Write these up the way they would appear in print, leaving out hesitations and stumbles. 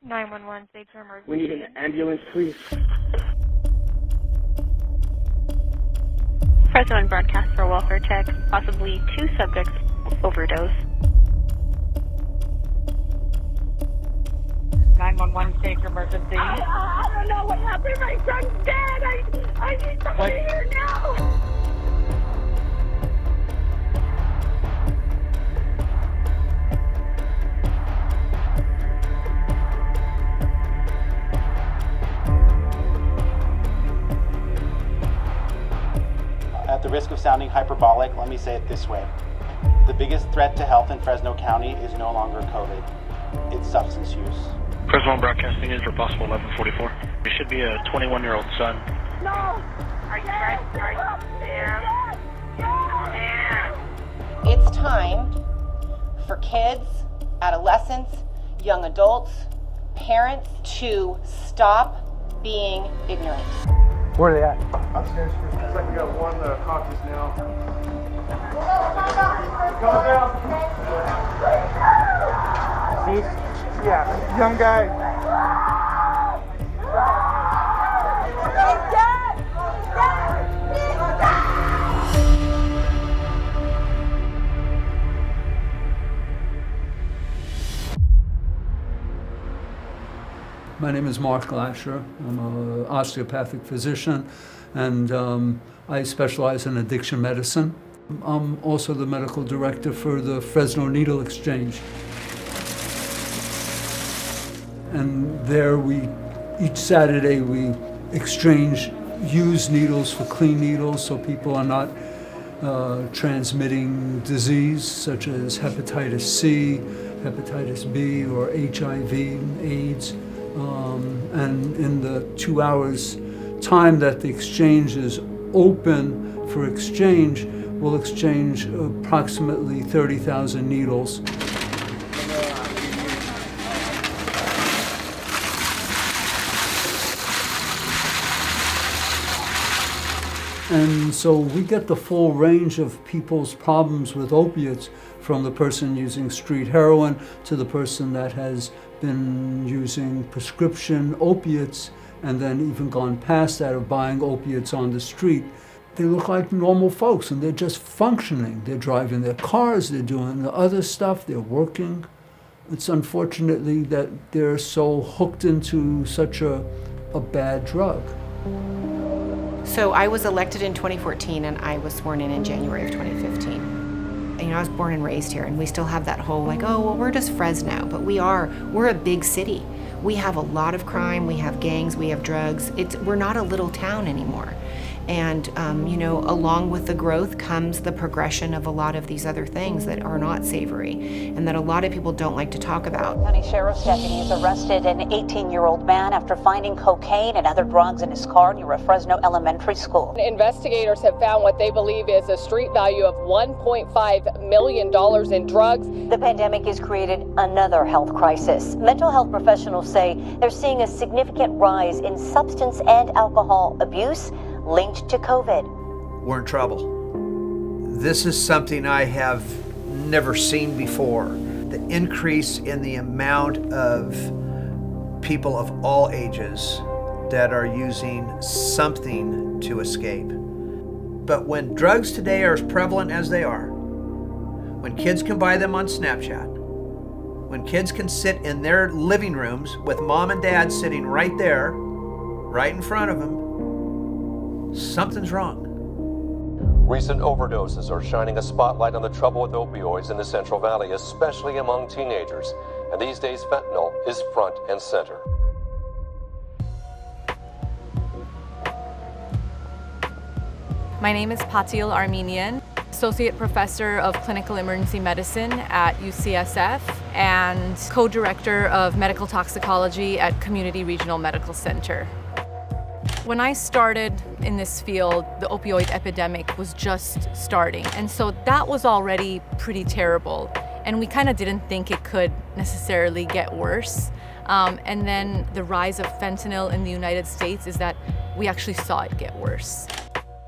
911, state for emergency. We need an ambulance, please. Fresno and broadcast for welfare check. Possibly 2 subjects overdose. 911, state for emergency. I don't know what happened. My son's dead. I need somebody here now. At the risk of sounding hyperbolic, let me say it this way. The biggest threat to health in Fresno County is no longer COVID. It's substance use. Fresno broadcasting is for possible 1144. He should be a 21-year-old son. No! Are you right? It's time for kids, adolescents, young adults, parents to stop being ignorant. Where are they at? Upstairs. Looks like we got one conscious now. Calm down. See? Yeah, young guy. He's dead! He's dead! My name is Mark Glasher. I'm an osteopathic physician, and I specialize in addiction medicine. I'm also the medical director for the Fresno Needle Exchange. And there each Saturday we exchange used needles for clean needles so people are not transmitting disease such as hepatitis C, hepatitis B, or HIV, AIDS. And in the 2 hours time that the exchange is open for exchange, we'll exchange approximately 30,000 needles. And so we get the full range of people's problems with opiates, from the person using street heroin to the person that has been using prescription opiates and then even gone past that of buying opiates on the street. They look like normal folks and they're just functioning. They're driving their cars, they're doing the other stuff, they're working. It's unfortunately that they're so hooked into such a bad drug. So I was elected in 2014 and I was sworn in January of 2015. I was born and raised here, and we still have that whole like, oh, well, we're just Fresno, but we're a big city. We have a lot of crime, we have gangs, we have drugs. We're not a little town anymore. And, along with the growth comes the progression of a lot of these other things that are not savory and that a lot of people don't like to talk about. County Sheriff's deputies arrested an 18-year-old man after finding cocaine and other drugs in his car near a Fresno elementary school. Investigators have found what they believe is a street value of $1.5 million in drugs. The pandemic has created another health crisis. Mental health professionals say they're seeing a significant rise in substance and alcohol abuse linked to COVID. We're in trouble. This is something I have never seen before. The increase in the amount of people of all ages that are using something to escape. But when drugs today are as prevalent as they are, when kids can buy them on Snapchat, when kids can sit in their living rooms with mom and dad sitting right there, right in front of them, something's wrong. Recent overdoses are shining a spotlight on the trouble with opioids in the Central Valley, especially among teenagers. And these days, fentanyl is front and center. My name is Patil Armenian, Associate Professor of Clinical Emergency Medicine at UCSF and Co-Director of Medical Toxicology at Community Regional Medical Center. When I started in this field, the opioid epidemic was just starting. And so that was already pretty terrible. And we kind of didn't think it could necessarily get worse. And then the rise of fentanyl in the United States is that we actually saw it get worse.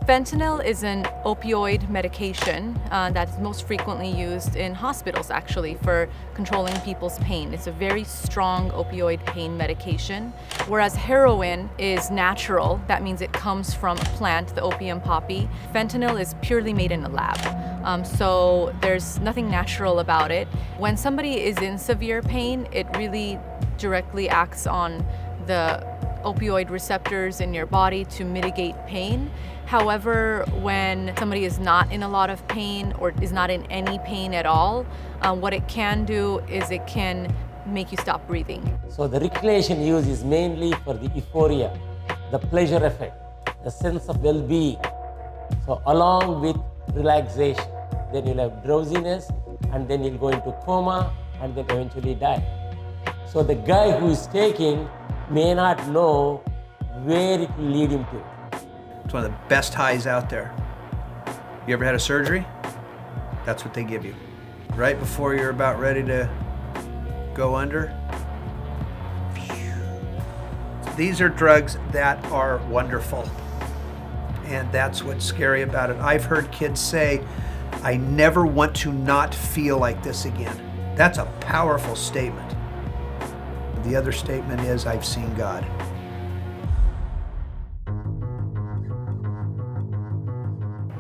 Fentanyl is an opioid medication that is most frequently used in hospitals, actually, for controlling people's pain. It's a very strong opioid pain medication, whereas heroin is natural. That means it comes from a plant, the opium poppy. Fentanyl is purely made in a lab, so there's nothing natural about it. When somebody is in severe pain, it really directly acts on the opioid receptors in your body to mitigate pain. However, when somebody is not in a lot of pain or is not in any pain at all, what it can do is it can make you stop breathing. So the recreation use is mainly for the euphoria, the pleasure effect, the sense of well-being. So along with relaxation, then you'll have drowsiness, and then you'll go into coma, and then eventually die. So the guy who is taking may not know where it will lead him to. It's one of the best highs out there. You ever had a surgery? That's what they give you. Right before you're about ready to go under. These are drugs that are wonderful. And that's what's scary about it. I've heard kids say, I never want to not feel like this again. That's a powerful statement. The other statement is, I've seen God.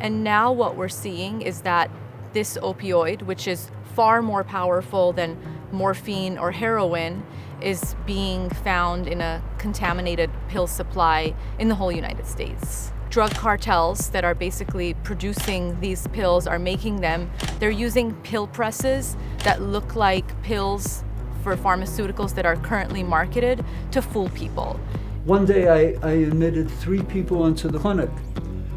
And now what we're seeing is that this opioid, which is far more powerful than morphine or heroin, is being found in a contaminated pill supply in the whole United States. Drug cartels that are basically producing these pills are making them. They're using pill presses that look like pills for pharmaceuticals that are currently marketed to fool people. One day I admitted 3 people into the clinic,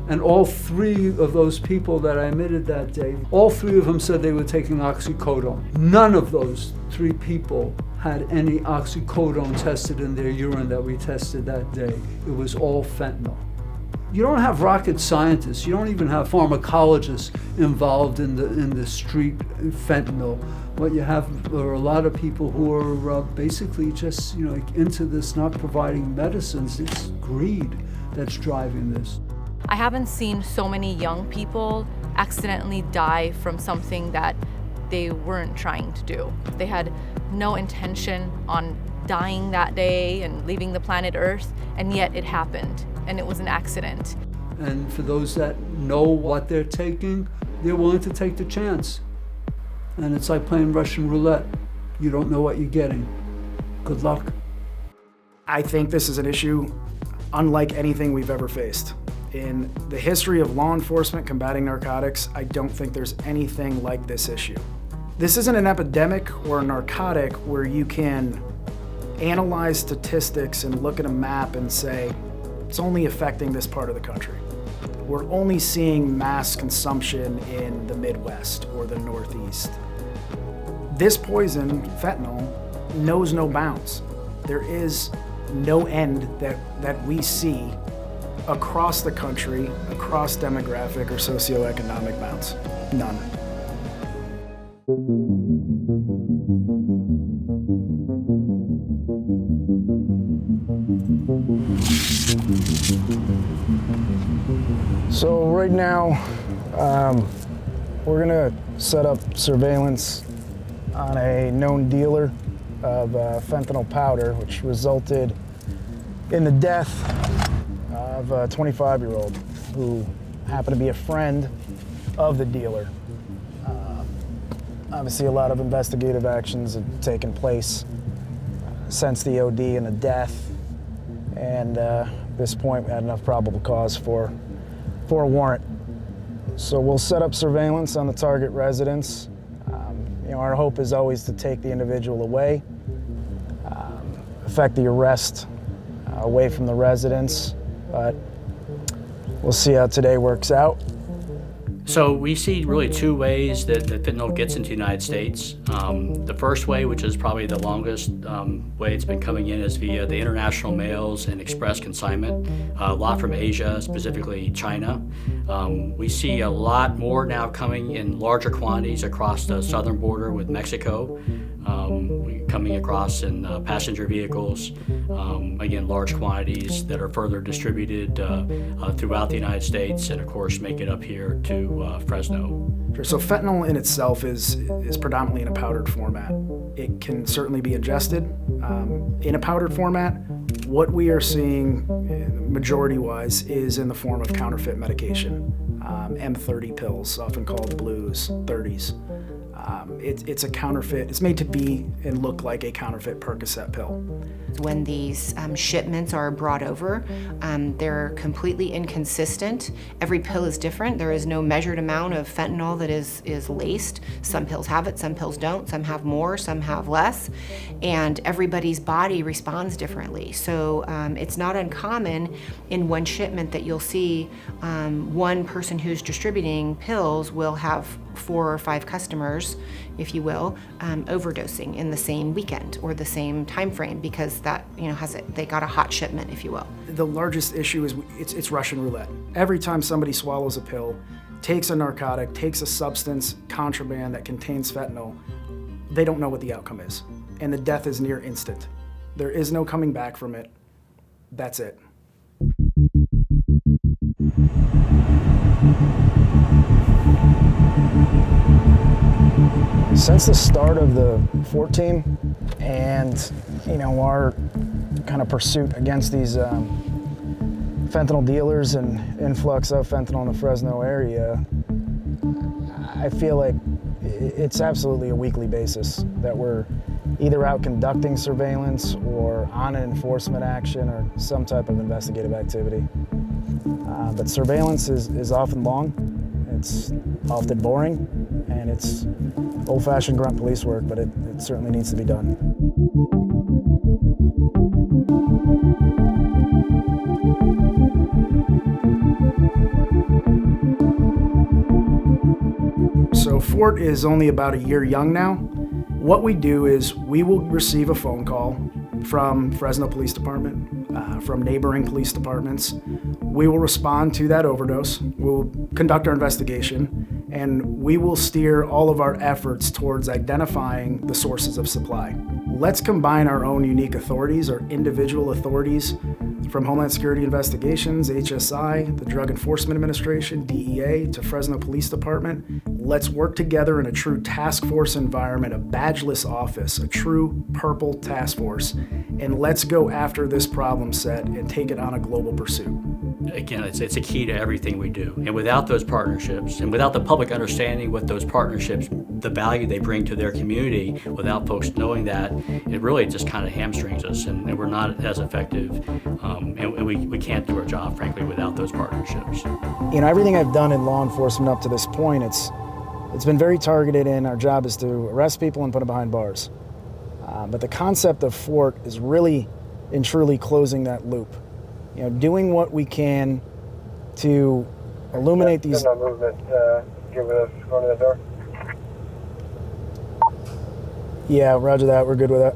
and all 3 of those people that I admitted that day, all 3 of them said they were taking oxycodone. None of those 3 people had any oxycodone tested in their urine that we tested that day. It was all fentanyl. You don't have rocket scientists, you don't even have pharmacologists involved in the street fentanyl. What you have are a lot of people who are basically just into this, not providing medicines. It's greed that's driving this. I haven't seen so many young people accidentally die from something that they weren't trying to do. They had no intention on dying that day and leaving the planet Earth, and yet it happened, and it was an accident. And for those that know what they're taking, they're willing to take the chance. And it's like playing Russian roulette. You don't know what you're getting. Good luck. I think this is an issue unlike anything we've ever faced. In the history of law enforcement combating narcotics, I don't think there's anything like this issue. This isn't an epidemic or a narcotic where you can analyze statistics and look at a map and say, it's only affecting this part of the country. We're only seeing mass consumption in the Midwest or the Northeast. This poison, fentanyl, knows no bounds. There is no end that we see across the country, across demographic or socioeconomic bounds. None. So right now, we're gonna set up surveillance on a known dealer of fentanyl powder, which resulted in the death of a 25-year-old who happened to be a friend of the dealer. Obviously, a lot of investigative actions have taken place since the OD and the death, and at this point, we had enough probable cause for a warrant. So we'll set up surveillance on the target residence. Our hope is always to take the individual away, effect the arrest away from the residence, but we'll see how today works out. So we see really 2 ways that fentanyl gets into the United States. The first way, which is probably the longest way it's been coming in, is via the international mails and express consignment, a lot from Asia, specifically China. We see a lot more now coming in larger quantities across the southern border with Mexico. coming across in passenger vehicles, again, large quantities that are further distributed throughout the United States, and of course make it up here to Fresno. So fentanyl in itself is predominantly in a powdered format. It can certainly be ingested in a powdered format. What we are seeing, majority-wise, is in the form of counterfeit medication, M30 pills, often called blues, 30s. It's a counterfeit. It's made to be and look like a counterfeit Percocet pill. When these shipments are brought over, they're completely inconsistent. Every pill is different. There is no measured amount of fentanyl that is laced. Some pills have it, some pills don't. Some have more, some have less. And everybody's body responds differently. So it's not uncommon in one shipment that you'll see one person who's distributing pills will have 4 or 5 customers, if you will, overdosing in the same weekend or the same time frame, because that they got a hot shipment, if you will. The largest issue is it's Russian roulette. Every time somebody swallows a pill, takes a narcotic, takes a substance, contraband that contains fentanyl, they don't know what the outcome is, and the death is near instant. There is no coming back from it. That's it. Since the start of the FORT team and our kind of pursuit against these fentanyl dealers and influx of fentanyl in the Fresno area, I feel like it's absolutely a weekly basis that we're either out conducting surveillance or on an enforcement action or some type of investigative activity. But surveillance is often long, it's often boring, and it's old-fashioned grunt police work, but it certainly needs to be done. So FORT is only about a year young now. What we do is we will receive a phone call from Fresno Police Department, from neighboring police departments. We will respond to that overdose. We'll conduct our investigation, and we will steer all of our efforts towards identifying the sources of supply. Let's combine our own unique authorities, our individual authorities from Homeland Security Investigations, HSI, the Drug Enforcement Administration, DEA, to Fresno Police Department. Let's work together in a true task force environment, a badgeless office, a true purple task force, and let's go after this problem set and take it on a global pursuit. Again, it's a key to everything we do. And without those partnerships, and without the public understanding what those partnerships, the value they bring to their community, without folks knowing that, it really just kind of hamstrings us, and we're not as effective, and we can't do our job, frankly, without those partnerships. Everything I've done in law enforcement up to this point, it's been very targeted, and our job is to arrest people and put them behind bars. But the concept of FORT is really and truly closing that loop. Doing what we can to illuminate these. No movement. You're with us going to the door? Yeah, roger that. We're good with that.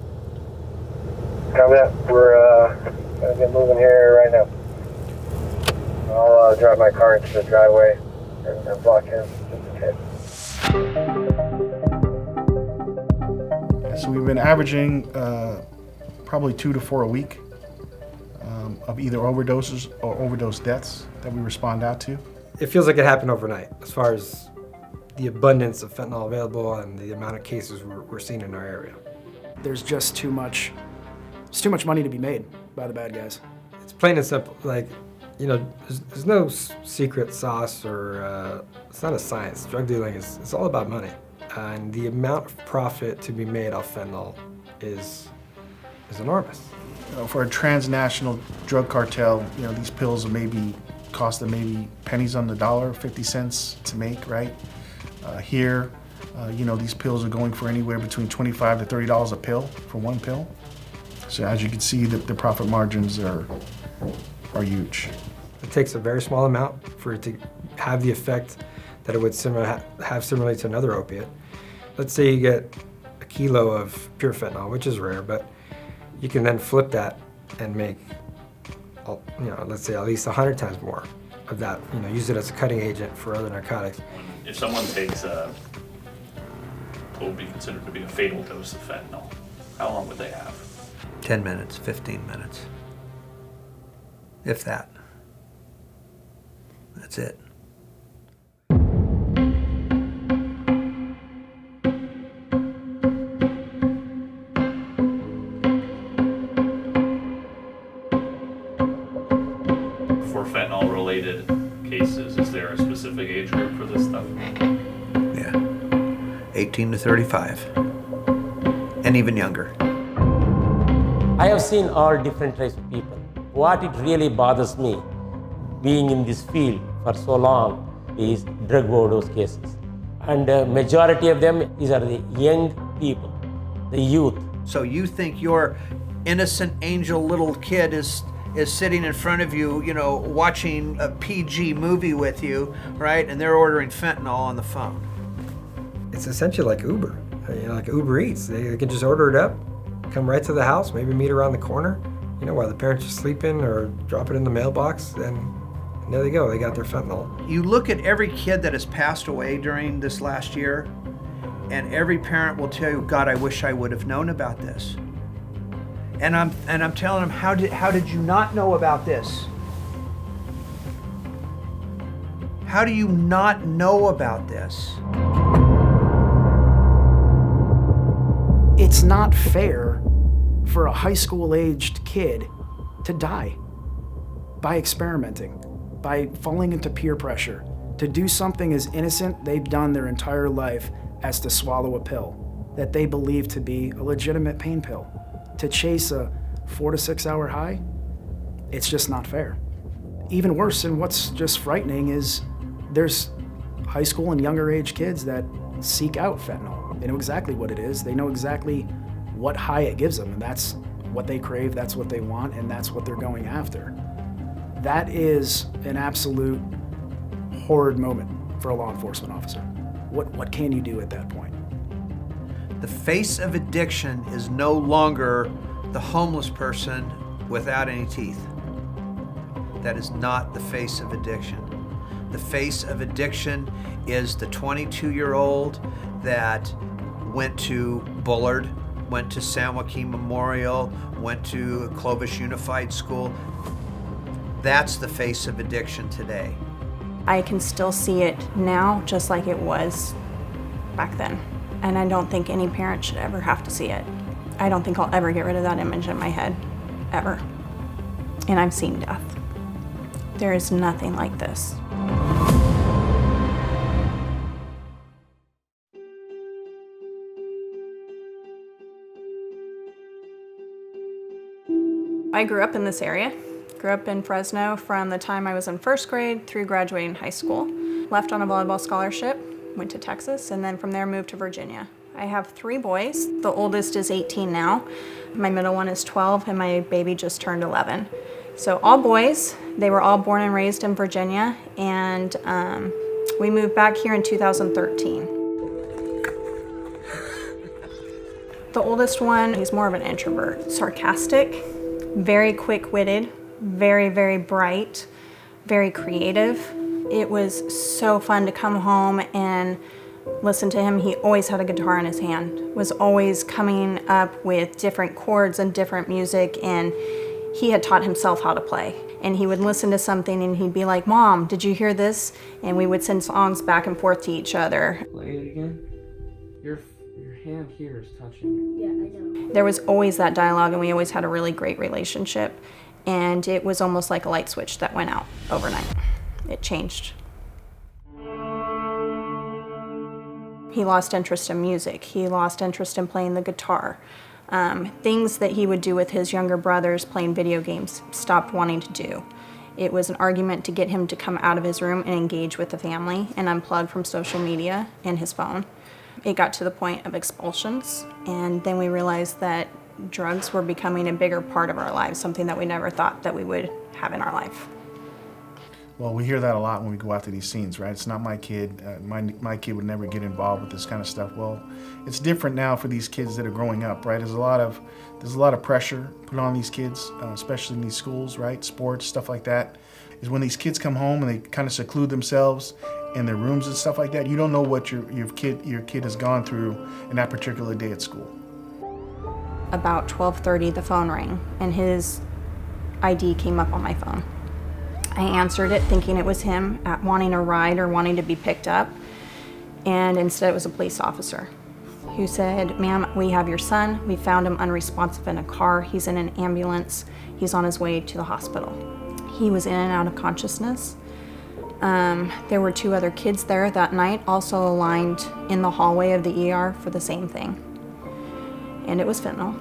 Copy that. We're gonna get moving here right now. I'll drive my car into the driveway and block him just in case. So we've been averaging probably 2 to 4 a week of either overdoses or overdose deaths that we respond out to. It feels like it happened overnight as far as the abundance of fentanyl available and the amount of cases we're seeing in our area. There's just too much money to be made by the bad guys. It's plain and simple. There's no secret sauce or it's not a science. Drug dealing it's all about money. And the amount of profit to be made off fentanyl is enormous. For a transnational drug cartel, these pills cost them maybe pennies on the dollar, 50 cents to make, right? Here, these pills are going for anywhere between $25 to $30 a pill for one pill. So as you can see, the profit margins are huge. It takes a very small amount for it to have the effect that it would have similarly to another opiate. Let's say you get a kilo of pure fentanyl, which is rare, but you can then flip that and make, let's say at least 100 times more of that. Use it as a cutting agent for other narcotics. If someone takes what would be considered to be a fatal dose of fentanyl, how long would they have? 10 minutes, 15 minutes. If that. That's it. For fentanyl-related cases, is there a specific age group for this stuff? Yeah. 18 to 35. And even younger. I have seen all different types of people. What it really bothers me, being in this field for so long, is drug overdose cases. And the majority of them are the young people, the youth. So you think your innocent angel little kid is sitting in front of you, you know, watching a PG movie with you, right? And they're ordering fentanyl on the phone. It's essentially like Uber, like Uber Eats. They can just order it up, come right to the house, maybe meet around the corner, you know, while the parents are sleeping, or drop it in the mailbox, and there they go, they got their fentanyl. You look at every kid that has passed away during this last year, and every parent will tell you, God, I wish I would have known about this. And I'm telling them, how did you not know about this? How do you not know about this? It's not fair for a high school-aged kid to die by experimenting, by falling into peer pressure, to do something as innocent they've done their entire life as to swallow a pill that they believe to be a legitimate pain pill. To chase a 4 to 6 hour high, it's just not fair. Even worse, and what's just frightening, is there's high school and younger age kids that seek out fentanyl. They know exactly what it is. They know exactly what high it gives them, and that's what they crave, that's what they want, and that's what they're going after. That is an absolute horrid moment for a law enforcement officer. What can you do at that point? The face of addiction is no longer the homeless person without any teeth. That is not the face of addiction. The face of addiction is the 22-year-old that went to Bullard, went to San Joaquin Memorial, went to Clovis Unified School. That's the face of addiction today. I can still see it now just like it was back then. And I don't think any parent should ever have to see it. I don't think I'll ever get rid of that image in my head, ever. And I've seen death. There is nothing like this. I grew up in this area. Grew up in Fresno from the time I was in first grade through graduating high school. Left on a volleyball scholarship, went to Texas, and then from there moved to Virginia. I have 3 boys. The oldest is 18 now. My middle one is 12, and my baby just turned 11. So all boys. They were all born and raised in Virginia, and we moved back here in 2013. The oldest one, he's more of an introvert, sarcastic, very quick-witted, very, very bright, very creative. It was so fun to come home and listen to him. He always had a guitar in his hand, was always coming up with different chords and different music, and he had taught himself how to play. And he would listen to something and he'd be like, "Mom, did you hear this?" And we would send songs back and forth to each other. Play it again. Your hand here is touching me. Yeah, I know. There was always that dialogue, and we always had a really great relationship. And it was almost like a light switch that went out overnight. It changed. He lost interest in music. He lost interest in playing the guitar. Things that he would do with his younger brothers, playing video games, stopped wanting to do. It was an argument to get him to come out of his room and engage with the family and unplug from social media and his phone. It got to the point of expulsions, and then we realized that drugs were becoming a bigger part of our lives, something that we never thought that we would have in our life. Well, we hear that a lot when we go out to these scenes, right? It's not my kid. My kid would never get involved with this kind of stuff. Well, it's different now for these kids that are growing up, right? There's a lot of pressure put on these kids, especially in these schools, right? Sports, stuff like that. Is when these kids come home and they kind of seclude themselves in their rooms and stuff like that. You don't know what your kid has gone through in that particular day at school. About 12:30, the phone rang, and his ID came up on my phone. I answered it thinking it was him wanting a ride or wanting to be picked up, and instead it was a police officer who said, "Ma'am, we have your son. We found him unresponsive in a car. He's in an ambulance. He's on his way to the hospital." He was in and out of consciousness. There were 2 other kids there that night, also aligned in the hallway of the ER for the same thing. And it was fentanyl.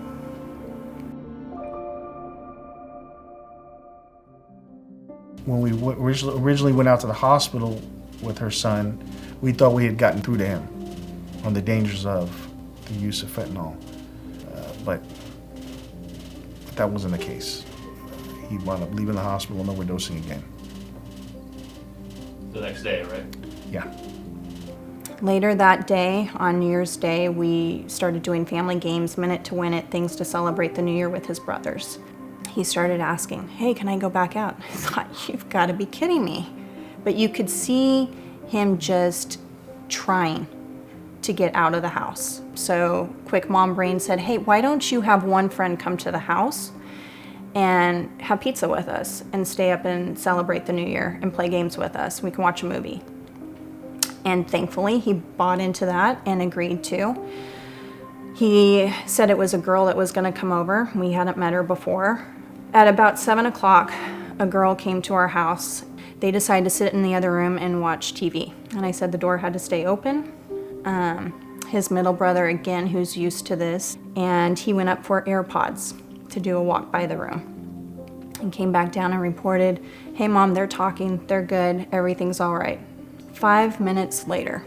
When we originally went out to the hospital with her son, we thought we had gotten through to him on the dangers of the use of fentanyl, but that wasn't the case. He wound up leaving the hospital and overdosing again. The next day, right? Yeah. Later that day, on New Year's Day, we started doing family games, minute to win it, things to celebrate the new year with his brothers. He started asking, "Hey, can I go back out?" I thought, "You've got to be kidding me." But you could see him just trying to get out of the house. So quick mom brain said, "Hey, why don't you have one friend come to the house and have pizza with us and stay up and celebrate the new year and play games with us? We can watch a movie." And thankfully, he bought into that and agreed to. He said it was a girl that was going to come over. We hadn't met her before. At about 7 o'clock, a girl came to our house. They decided to sit in the other room and watch TV. And I said the door had to stay open. His middle brother, again, who's used to this, and he went up for AirPods to do a walk by the room. And came back down and reported, "Hey Mom, they're talking, they're good, everything's all right." 5 minutes later,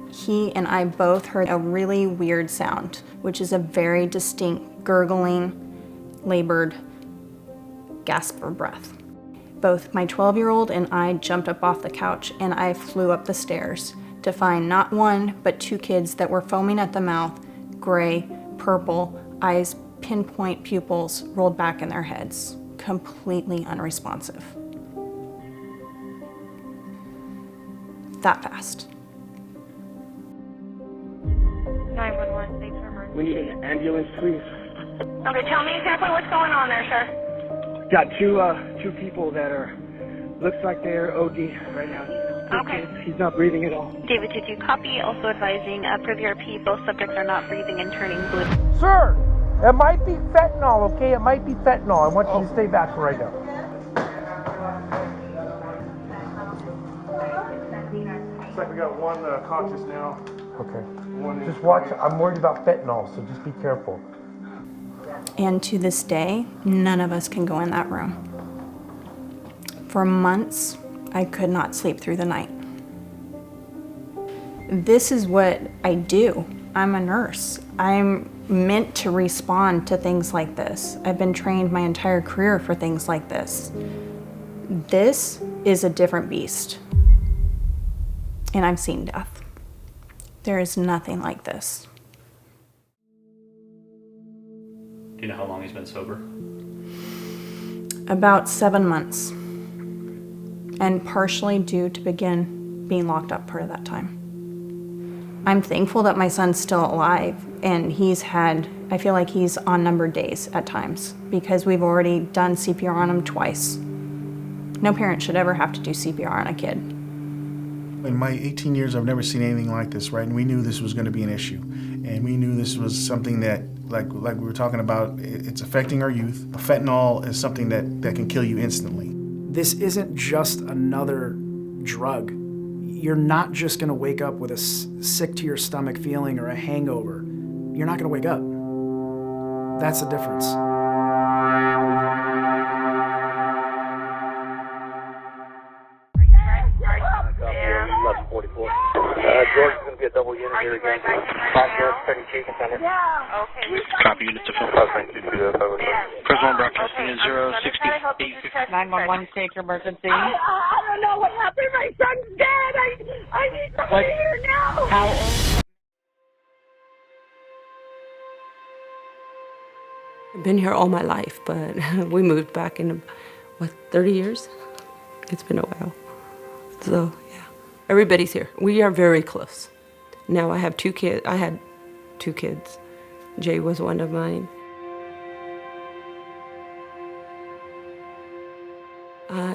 he and I both heard a really weird sound, which is a very distinct gurgling, labored gasp for breath. Both my 12-year-old and I jumped up off the couch and I flew up the stairs to find not 1, but 2 kids that were foaming at the mouth, gray, purple, eyes pinpoint pupils rolled back in their heads, completely unresponsive. That fast. 911, thanks for emergency. We need an ambulance, please. Okay, tell me exactly what's going on there, sir. Got two people that are, looks like they're OD right now. Okay. He's not breathing at all. David, did you copy? Also advising per VRP, both subjects are not breathing and turning blue. Sir, it might be fentanyl, okay? It might be fentanyl. I want you to stay back for right now. Looks like we got one conscious now. Okay. Just watch. I'm worried about fentanyl, so just be careful. And to this day, none of us can go in that room. For months, I could not sleep through the night. This is what I do. I'm a nurse. I'm meant to respond to things like this. I've been trained my entire career for things like this. This is a different beast. And I've seen death. There is nothing like this. Do you know how long he's been sober? About 7 months. And partially due to begin being locked up part of that time. I'm thankful that my son's still alive, and I feel like he's on numbered days at times, because we've already done CPR on him twice. No parent should ever have to do CPR on a kid. In my 18 years, I've never seen anything like this, right? And we knew this was going to be an issue. And we knew this was something that, like we were talking about, it's affecting our youth. Fentanyl is something that can kill you instantly. This isn't just another drug. You're not just gonna wake up with a sick to your stomach feeling or a hangover. You're not gonna wake up. That's the difference. George's going to be a double unit here again. Study Taken Center. Yeah. Okay. Copy unit to fill. Present broadcasting is 068. 911, take emergency. I don't know what happened. My son's dead. I need somebody here now. How old? I've been here all my life, but we moved back in, 30 years? It's been a while. So, yeah. Everybody's here. We are very close. Now I have 2 kids. I had 2 kids. Jay was one of mine.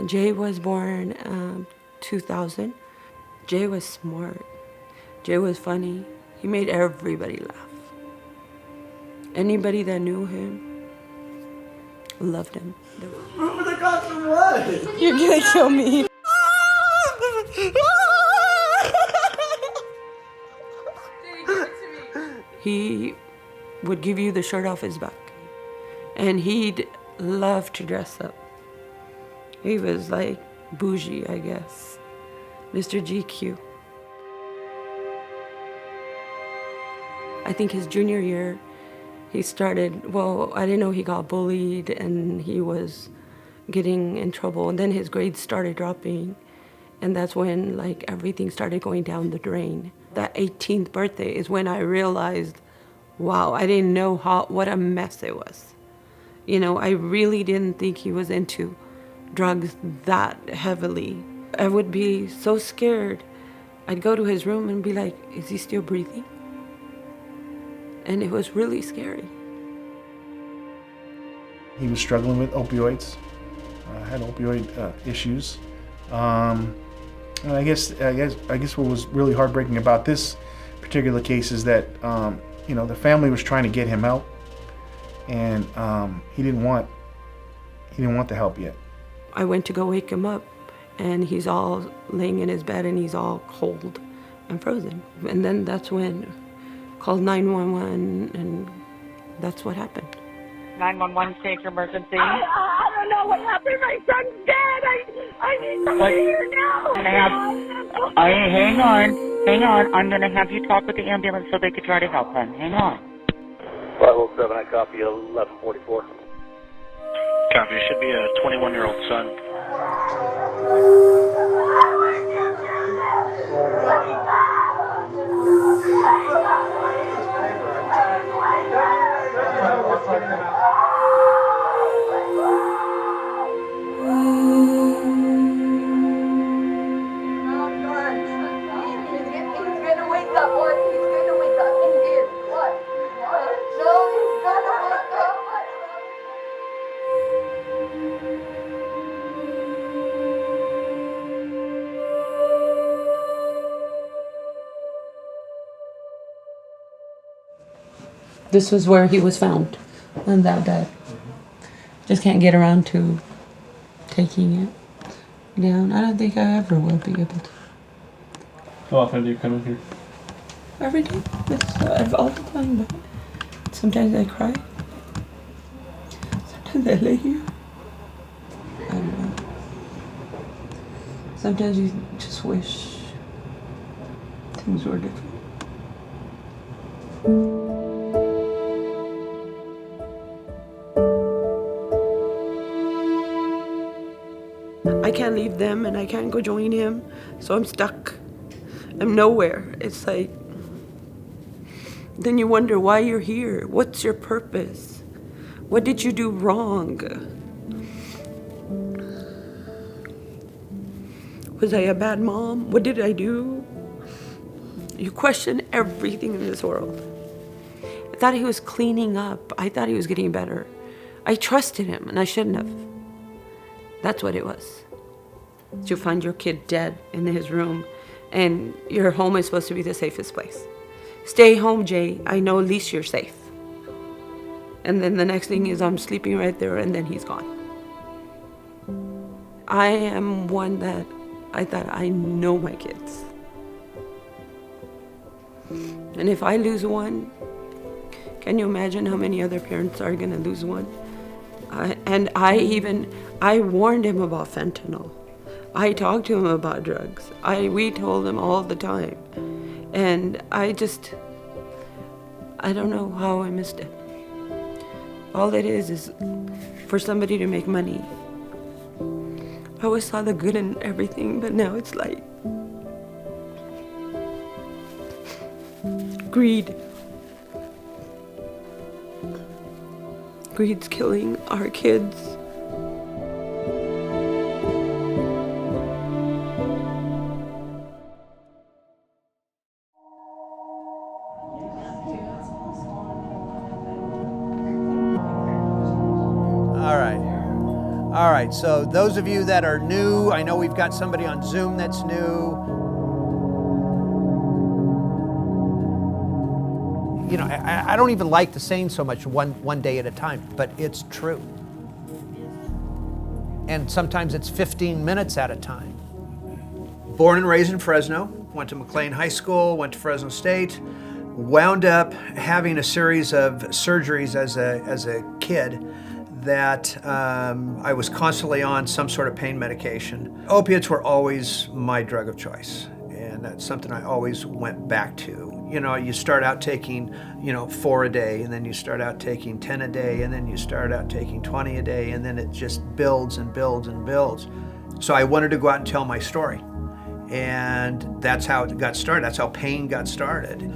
Jay was born 2000. Jay was smart. Jay was funny. He made everybody laugh. Anybody that knew him loved him. Remember the cops from what? You're gonna kill me. He would give you the shirt off his back. And he'd love to dress up. He was like bougie, I guess. Mr. GQ. I think his junior year, he started, well, I didn't know he got bullied and he was getting in trouble. And then his grades started dropping. And that's when like everything started going down the drain. That 18th birthday is when I realized, wow, I didn't know what a mess it was. You know, I really didn't think he was into drugs that heavily. I would be so scared. I'd go to his room and be like, is he still breathing? And it was really scary. He was struggling with opioids, had opioid issues. And I guess what was really heartbreaking about this particular case is that you know, the family was trying to get him out, and he didn't want the help yet. I went to go wake him up, and he's all laying in his bed and he's all cold and frozen. And then that's when called 911, and that's what happened. 911, take emergency. I don't know what happened. My son's dead. I need somebody here now. Hang on. I'm gonna have you talk with the ambulance so they could try to help him. Hang on. 507, I copy 1144. Copy, it should be a 21-year-old son. This was where he was found, and that died. Just can't get around to taking it down. I don't think I ever will be able to. How often do you come in here? Every day, all the time. But sometimes I cry. Sometimes I lay here. I don't know. Sometimes you just wish things were different. I can't leave them and I can't go join him, so I'm stuck. I'm nowhere. It's like, then you wonder why you're here. What's your purpose? What did you do wrong? Was I a bad mom? What did I do? You question everything in this world. I thought he was cleaning up. I thought he was getting better. I trusted him and I shouldn't have. That's what it was. You find your kid dead in his room, and your home is supposed to be the safest place. Stay home, Jay. I know at least you're safe. And then the next thing is I'm sleeping right there, and then he's gone. I am one that I thought I know my kids. And if I lose one, can you imagine how many other parents are gonna lose one? I warned him about fentanyl. I talked to him about drugs. We told him all the time. And I don't know how I missed it. All it is for somebody to make money. I always saw the good in everything, but now it's like greed. Greed's killing our kids. right, so those of you that are new, I know we've got somebody on Zoom that's new. You know, I don't even like the saying so much one day at a time, but it's true. And sometimes it's 15 minutes at a time. Born and raised in Fresno, went to McLean High School, went to Fresno State, wound up having a series of surgeries as a kid that I was constantly on some sort of pain medication. Opiates were always my drug of choice, and that's something I always went back to. You know, you start out taking, 4 a day, and then you start out taking 10 a day, and then you start out taking 20 a day, and then it just builds and builds and builds. So I wanted to go out and tell my story. And that's how it got started. That's how pain got started.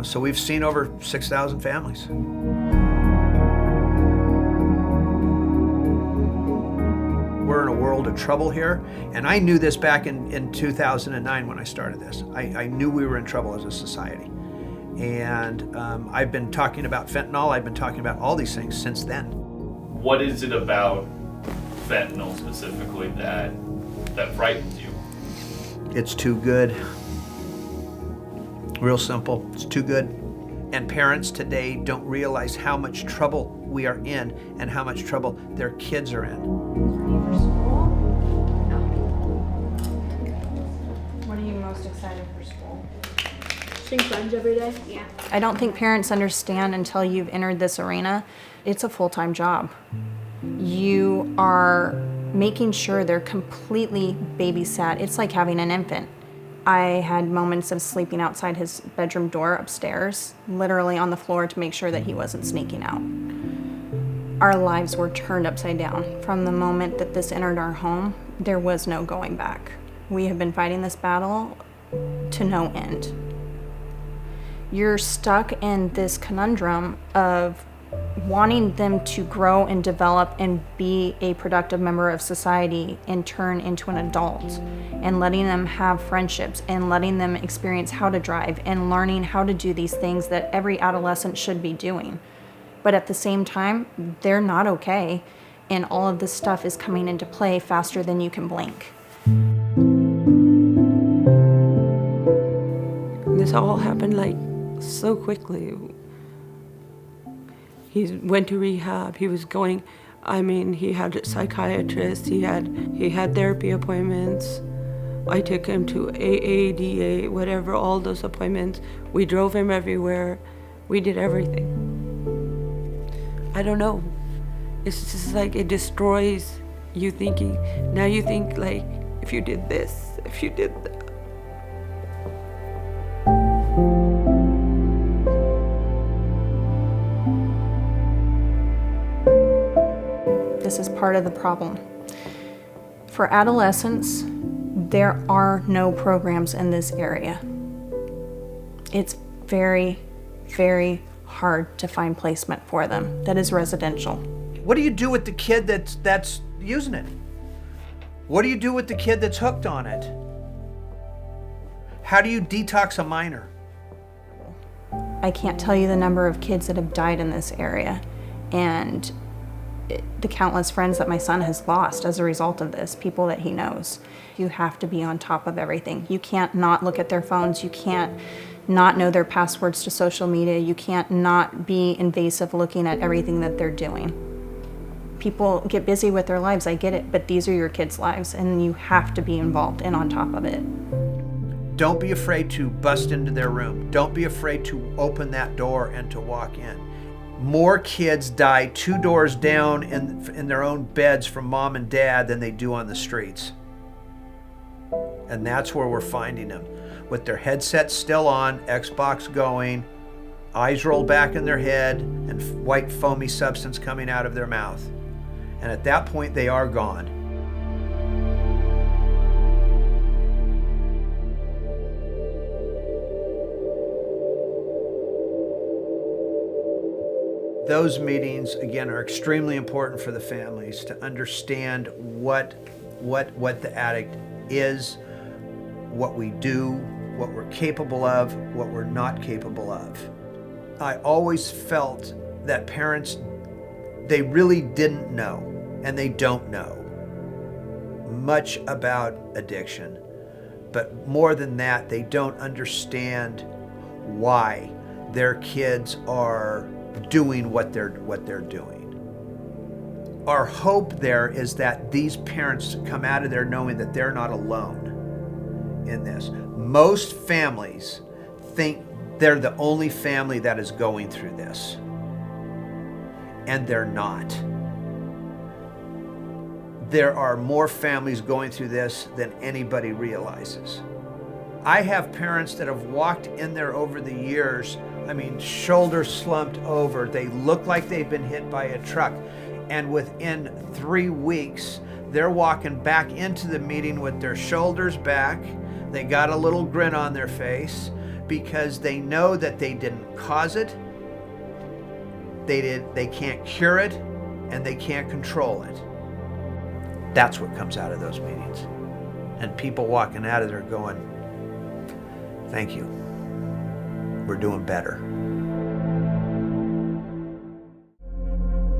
So we've seen over 6,000 families. We're in a world of trouble here, and I knew this back in 2009 when I started this. I knew we were in trouble as a society. And I've been talking about fentanyl, I've been talking about all these things since then. What is it about fentanyl specifically that frightens you? It's too good. Real simple, it's too good. And parents today don't realize how much trouble we are in and how much trouble their kids are in. What are you most excited for school? Seeing friends every day? Yeah. I don't think parents understand until you've entered this arena. It's a full-time job. You are making sure they're completely babysat. It's like having an infant. I had moments of sleeping outside his bedroom door upstairs, literally on the floor to make sure that he wasn't sneaking out. Our lives were turned upside down. From the moment that this entered our home, there was no going back. We have been fighting this battle to no end. You're stuck in this conundrum of wanting them to grow and develop and be a productive member of society and turn into an adult, and letting them have friendships and letting them experience how to drive and learning how to do these things that every adolescent should be doing. But at the same time, they're not okay, and all of this stuff is coming into play faster than you can blink. This all happened like so quickly. He went to rehab. He was going, he had a psychiatrist. He had therapy appointments. I took him to AA, DA, whatever, all those appointments. We drove him everywhere. We did everything. I don't know. It's just like it destroys you thinking. Now you think like, if you did this, if you did that. This is part of the problem. For adolescents, there are no programs in this area. It's very, very hard to find placement for them that is residential. What do you do with the kid that's using it? What do you do with the kid that's hooked on it? How do you detox a minor? I can't tell you the number of kids that have died in this area, and the countless friends that my son has lost as a result of this, people that he knows. You have to be on top of everything. You can't not look at their phones. You can't not know their passwords to social media. You can't not be invasive looking at everything that they're doing. People get busy with their lives, I get it, but these are your kids' lives, and you have to be involved and on top of it. Don't be afraid to bust into their room. Don't be afraid to open that door and to walk in. More kids die 2 doors down in their own beds from mom and dad than they do on the streets. And that's where we're finding them, with their headsets still on, Xbox going, eyes rolled back in their head, and white foamy substance coming out of their mouth. And at that point, they are gone. Those meetings, again, are extremely important for the families to understand what the addict is, what we do, what we're capable of, what we're not capable of. I always felt that parents, they really didn't know, and they don't know. much about addiction, but more than that, they don't understand why their kids are doing what they're doing. Our hope there is that these parents come out of there knowing that they're not alone in this. Most families think they're the only family that is going through this, and they're not. There are more families going through this than anybody realizes. I have parents that have walked in there over the years, shoulders slumped over. They look like they've been hit by a truck. And within 3 weeks, they're walking back into the meeting with their shoulders back. They got a little grin on their face because they know that they didn't cause it, they can't cure it, and they can't control it. That's what comes out of those meetings. And people walking out of there going, thank you. We're doing better.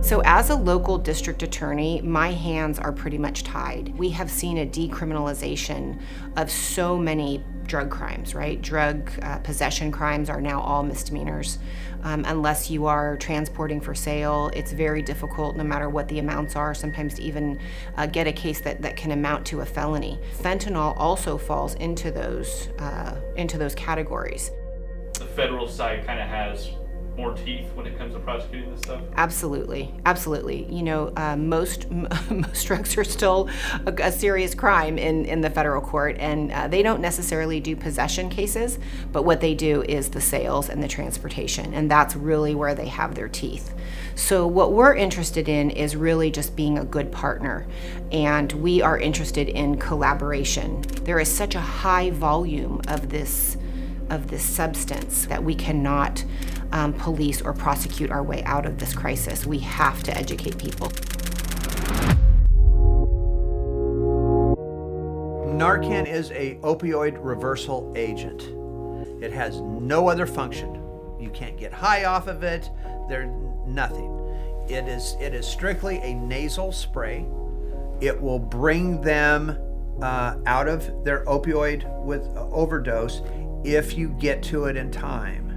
So as a local district attorney, my hands are pretty much tied. We have seen a decriminalization of so many drug crimes, right? Drug possession crimes are now all misdemeanors. Unless you are transporting for sale, it's very difficult, no matter what the amounts are, sometimes to even get a case that can amount to a felony. Fentanyl also falls into those categories. The federal side kind of has more teeth when it comes to prosecuting this stuff? Absolutely, absolutely. Most drugs are still a serious crime in the federal court, and they don't necessarily do possession cases, but what they do is the sales and the transportation, and that's really where they have their teeth. So what we're interested in is really just being a good partner, and we are interested in collaboration. There is such a high volume of this substance that we cannot police or prosecute our way out of this crisis. We have to educate people. Narcan is a opioid reversal agent. It has no other function. You can't get high off of it. There's nothing. It is strictly a nasal spray. It will bring them out of their opioid with overdose if you get to it in time.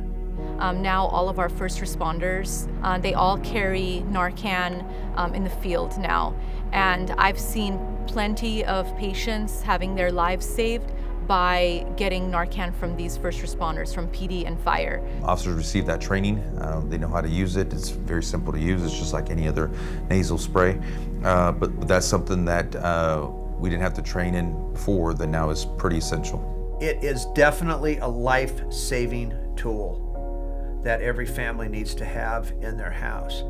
Now all of our first responders, they all carry Narcan in the field now. And I've seen plenty of patients having their lives saved by getting Narcan from these first responders, from PD and fire. Officers receive that training. They know how to use it. It's very simple to use. It's just like any other nasal spray. But that's something that we didn't have to train in before that now is pretty essential. It is definitely a life-saving tool that every family needs to have in their house.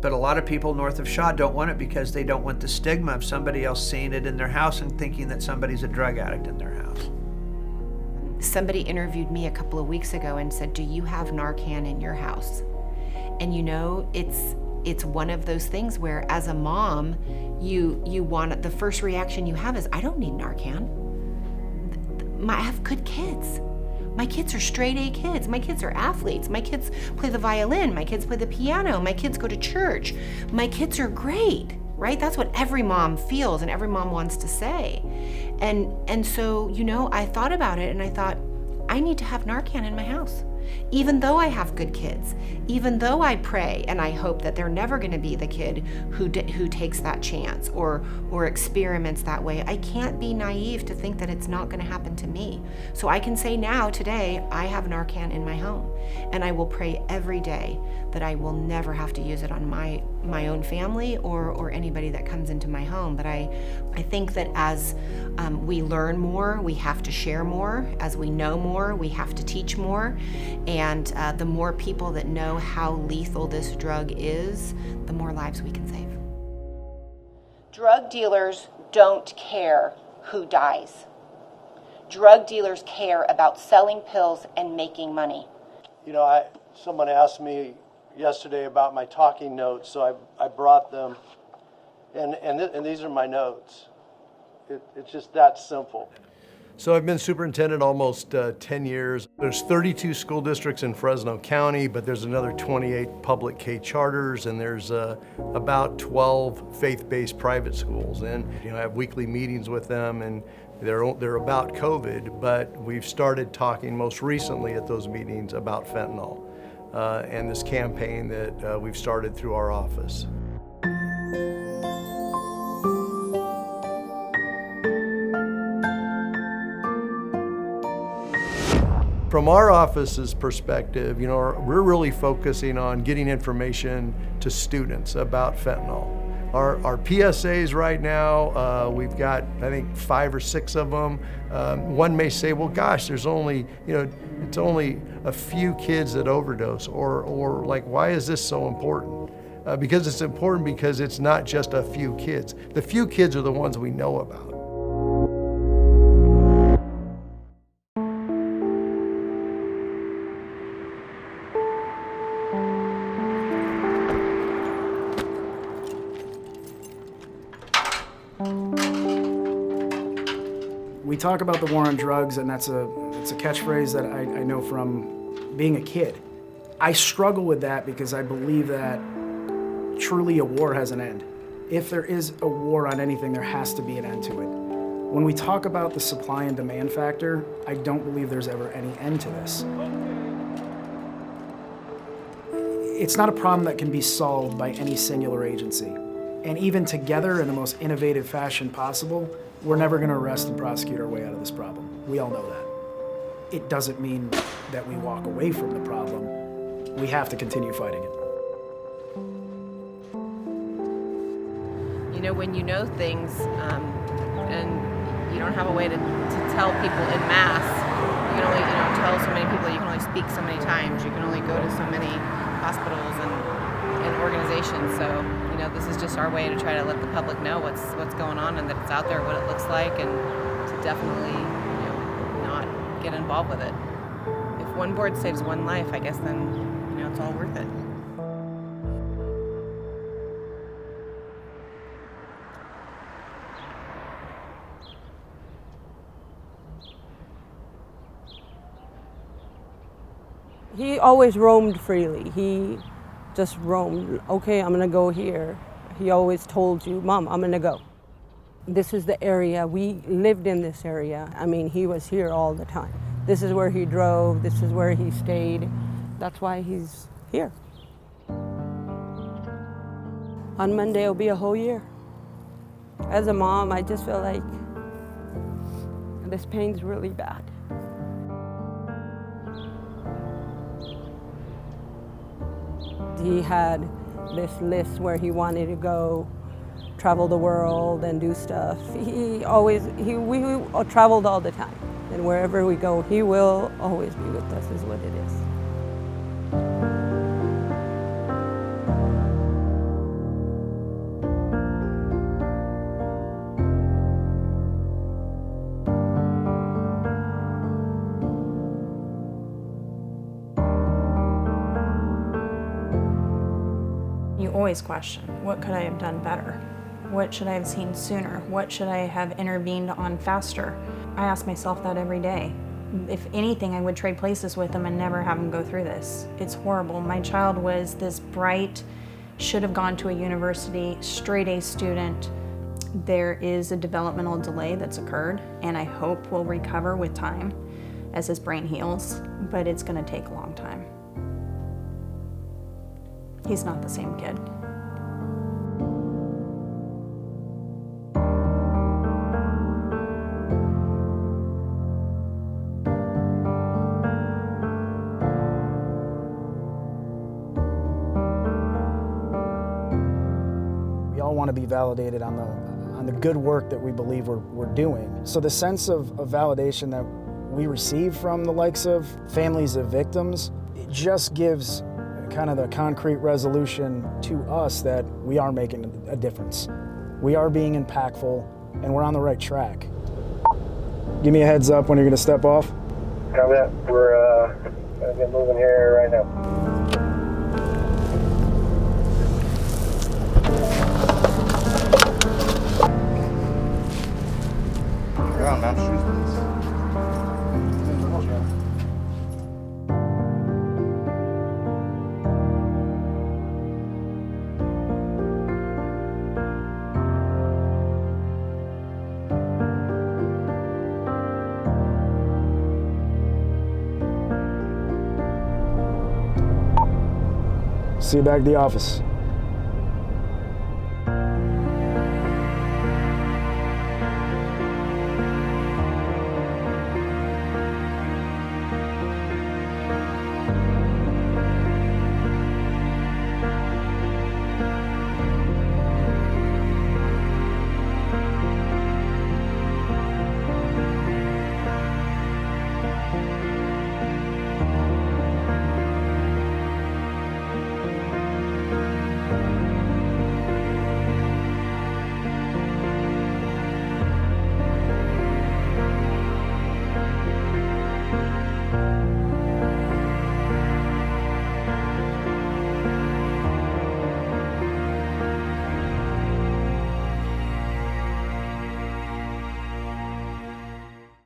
But a lot of people north of Shaw don't want it because they don't want the stigma of somebody else seeing it in their house and thinking that somebody's a drug addict in their house. Somebody interviewed me a couple of weeks ago and said, do you have Narcan in your house? And it's one of those things where as a mom, you want, the first reaction you have is, I don't need Narcan. I have good kids. My kids are straight A kids. My kids are athletes. My kids play the violin. My kids play the piano. My kids go to church. My kids are great, right? That's what every mom feels and every mom wants to say. And so, I thought about it and I thought, I need to have Narcan in my house. Even though I have good kids, even though I pray and I hope that they're never going to be the kid who takes that chance or experiments that way, I can't be naive to think that it's not going to happen to me. So I can say now, today, I have Narcan in my home, and I will pray every day that I will never have to use it on my own family or anybody that comes into my home. But I think that as we learn more, we have to share more. As we know more, we have to teach more. And the more people that know how lethal this drug is, the more lives we can save. Drug dealers don't care who dies. Drug dealers care about selling pills and making money. Someone asked me yesterday about my talking notes, so I brought them, and these are my notes. It's just that simple. So I've been superintendent almost 10 years. There's 32 school districts in Fresno County, but there's another 28 public K charters, and there's about 12 faith-based private schools. And I have weekly meetings with them, and they're about COVID, but we've started talking most recently at those meetings about fentanyl and this campaign that we've started through our office. From our office's perspective, we're really focusing on getting information to students about fentanyl. Our PSAs right now, we've got, I think, 5 or 6 of them. One may say, well, gosh, there's only, it's only a few kids that overdose, or like, why is this so important? Because it's important because it's not just a few kids. The few kids are the ones we know about. We talk about the war on drugs, and it's a catchphrase that I know from being a kid. I struggle with that because I believe that truly a war has an end. If there is a war on anything, there has to be an end to it. When we talk about the supply and demand factor, I don't believe there's ever any end to this. It's not a problem that can be solved by any singular agency. And even together in the most innovative fashion possible, we're never going to arrest and prosecute our way out of this problem. We all know that. It doesn't mean that we walk away from the problem. We have to continue fighting it. When you know things and you don't have a way to tell people in mass, you can only tell so many people, you can only speak so many times, you can only go to so many hospitals and organizations. So this is just our way to try to let the public know what's going on and that it's out there, what it looks like, and to definitely not get involved with it. If one board saves one life, I guess then it's all worth it. He always roamed freely. He just roamed. Okay, I'm gonna go here. He always told you, Mom, I'm gonna go. This is the area, we lived in this area. I mean, he was here all the time. This is where he drove, this is where he stayed. That's why he's here. On Monday, it'll be a whole year. As a mom, I just feel like this pain's really bad. He had this list where he wanted to go travel the world and do stuff. We traveled all the time. And wherever we go, he will always be with us, is what it is. You always question, what could I have done better? What should I have seen sooner? What should I have intervened on faster? I ask myself that every day. If anything, I would trade places with him and never have him go through this. It's horrible. My child was this bright, should have gone to a university, straight A student. There is a developmental delay that's occurred, and I hope will recover with time as his brain heals, but it's gonna take a long time. He's not the same kid. We all want to be validated on the good work that we believe we're doing. So the sense of validation that we receive from the likes of families of victims, it just gives kind of the concrete resolution to us that we are making a difference. We are being impactful, and we're on the right track. Give me a heads up when you're going to step off. Copy that. We're going to get moving here right now. You're on Mount Street, please. see you back at the office.